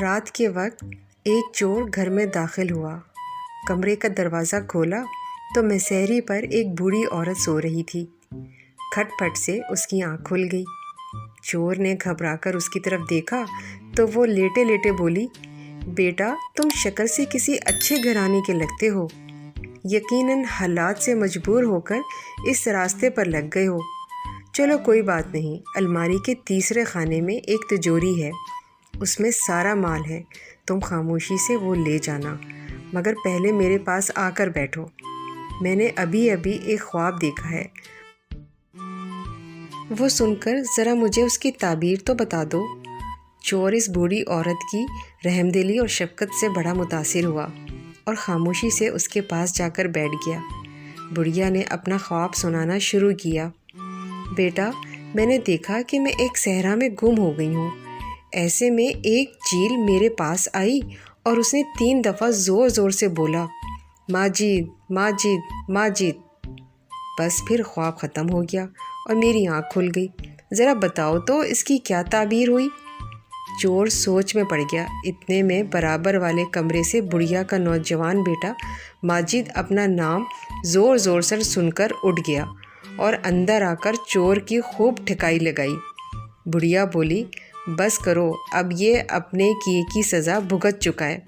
رات کے وقت ایک چور گھر میں داخل ہوا۔ کمرے کا دروازہ کھولا تو مسحری پر ایک بوڑھی عورت سو رہی تھی۔ کھٹ پٹ سے اس کی آنکھ کھل گئی۔ چور نے گھبرا کر اس کی طرف دیکھا تو وہ لیٹے لیٹے بولی، بیٹا تم شکل سے کسی اچھے گھرانے کے لگتے ہو، یقیناً حالات سے مجبور ہو کر اس راستے پر لگ گئے ہو۔ چلو کوئی بات نہیں، الماری کے تیسرے خانے میں ایک تجوری ہے، اس میں سارا مال ہے، تم خاموشی سے وہ لے جانا، مگر پہلے میرے پاس آ کر بیٹھو، میں نے ابھی ایک خواب دیکھا ہے، وہ سن کر ذرا مجھے اس کی تعبیر تو بتا دو۔ چور اس بوڑھی عورت کی رحم دلی اور شفقت سے بڑا متاثر ہوا اور خاموشی سے اس کے پاس جا کر بیٹھ گیا۔ بڑھیا نے اپنا خواب سنانا شروع کیا۔ بیٹا میں نے دیکھا کہ میں ایک صحرا میں گم ہو گئی ہوں، ایسے میں ایک چیل میرے پاس آئی اور اس نے 3 دفعہ زور زور سے بولا، ماجد ماجد ماجد۔ بس پھر خواب ختم ہو گیا اور میری آنکھ کھل گئی۔ ذرا بتاؤ تو اس کی کیا تعبیر ہوئی؟ چور سوچ میں پڑ گیا۔ اتنے میں برابر والے کمرے سے بڑھیا کا نوجوان بیٹا ماجد اپنا نام زور زور سے سن کر اٹھ گیا اور اندر آ کر چور کی خوب ٹھکائی لگائی۔ بڑھیا بولی، بس کرو، اب یہ اپنے کیے کی سزا بھگت چکا ہے۔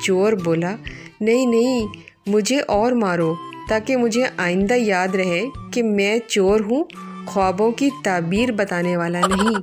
چور بولا، نہیں نہیں، مجھے اور مارو تاکہ مجھے آئندہ یاد رہے کہ میں چور ہوں، خوابوں کی تعبیر بتانے والا نہیں۔